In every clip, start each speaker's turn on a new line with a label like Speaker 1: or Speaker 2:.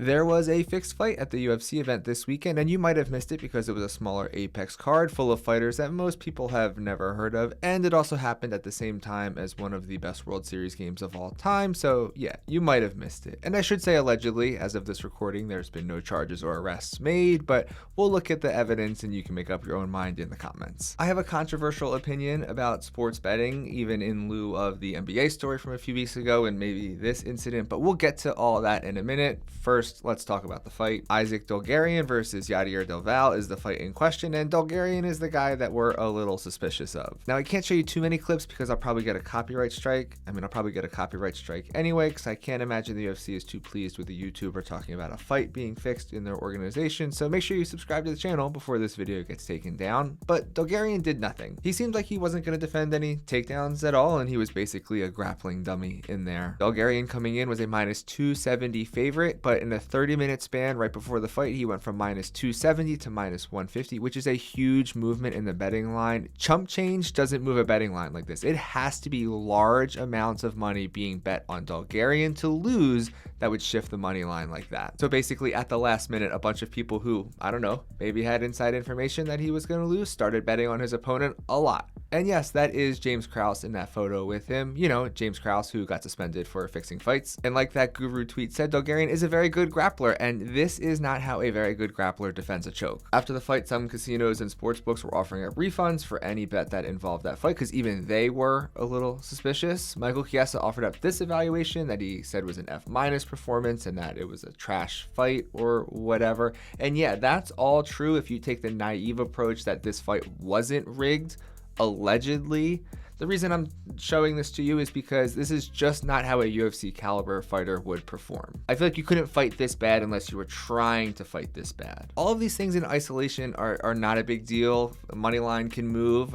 Speaker 1: There was a fixed fight at the UFC event this weekend, and you might have missed it because it was a smaller Apex card full of fighters that most people have never heard of, and it also happened at the same time as one of the best World Series games of all time, so yeah, you might have missed it. And I should say allegedly, as of this recording, there's been no charges or arrests made, but we'll look at the evidence and you can make up your own mind in the comments. I have a controversial opinion about sports betting, even in lieu of the NBA story from a few weeks ago and maybe this incident, but we'll get to all that in a minute. First, let's talk about the fight. Isaac Dulgarian versus Yadier Del Valle is the fight in question, and Dulgarian is the guy that we're a little suspicious of. Now, I can't show you too many clips because I'll probably get a copyright strike. I'll probably get a copyright strike anyway, because I can't imagine the UFC is too pleased with a YouTuber talking about a fight being fixed in their organization, so make sure you subscribe to the channel before this video gets taken down. But Dulgarian did nothing. He seemed like he wasn't going to defend any takedowns at all, and he was basically a grappling dummy in there. Dulgarian coming in was a minus 270 favorite, but in a 30-minute span right before the fight, he went from minus 270 to minus 150, which is a huge movement in the betting line. Chump change doesn't move a betting line like this. It has to be large amounts of money being bet on Dulgarian to lose that would shift the money line like that. So basically at the last minute, a bunch of people who, I don't know, maybe had inside information that he was going to lose started betting on his opponent a lot. And yes, that is James Krause in that photo with him. You know, James Krause, who got suspended for fixing fights. And like that guru tweet said, Dulgarian is a very good grappler, and this is not how a very good grappler defends a choke. After the fight, some casinos and sportsbooks were offering up refunds for any bet that involved that fight, because even they were a little suspicious. Michael Chiesa offered up this evaluation that he said was an F- performance and that it was a trash fight or whatever. And yeah, that's all true if you take the naive approach that this fight wasn't rigged, allegedly. The reason I'm showing this to you is because this is just not how a UFC caliber fighter would perform. I feel like you couldn't fight this bad unless you were trying to fight this bad. All of these things in isolation are not a big deal. The money line can move.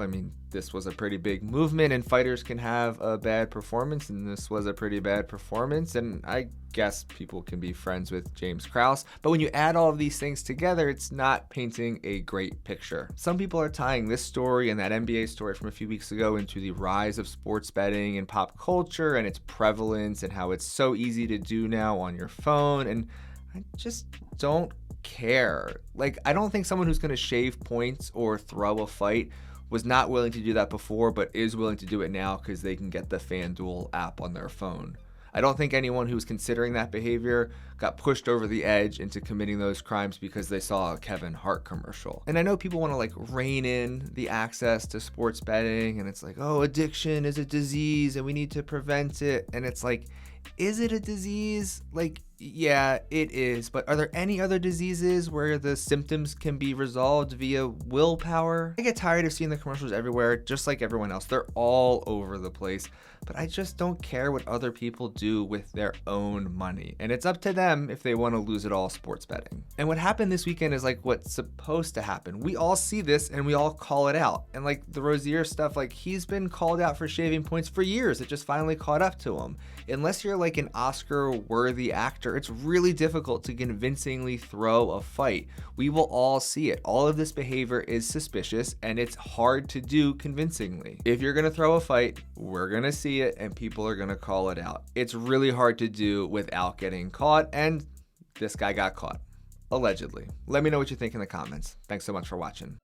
Speaker 1: This was a pretty big movement, and fighters can have a bad performance, and this was a pretty bad performance, and I guess people can be friends with James Krause, but when you add all of these things together, it's not painting a great picture. Some people are tying this story and that NBA story from a few weeks ago into the rise of sports betting in pop culture and its prevalence and how it's so easy to do now on your phone, and I just don't care. Like, I don't think someone who's going to shave points or throw a fight was not willing to do that before, but is willing to do it now because they can get the FanDuel app on their phone. I don't think anyone who's considering that behavior got pushed over the edge into committing those crimes because they saw a Kevin Hart commercial. And I know people want to like rein in the access to sports betting, and it's like, oh, addiction is a disease and we need to prevent it. And it's like, is it a disease? Like, yeah, it is. But are there any other diseases where the symptoms can be resolved via willpower? I get tired of seeing the commercials everywhere, just like everyone else. They're all over the place. But I just don't care what other people do with their own money. And it's up to them if they want to lose it all sports betting. And what happened this weekend is like what's supposed to happen. We all see this and we all call it out. And like the Rozier stuff, like he's been called out for shaving points for years. It just finally caught up to him. Unless you're like an Oscar-worthy actor, it's really difficult to convincingly throw a fight. We will all see it. All of this behavior is suspicious and it's hard to do convincingly. If you're gonna throw a fight, we're gonna see it and people are gonna call it out. It's really hard to do without getting caught, and this guy got caught. Allegedly. Let me know what you think in the comments. Thanks so much for watching.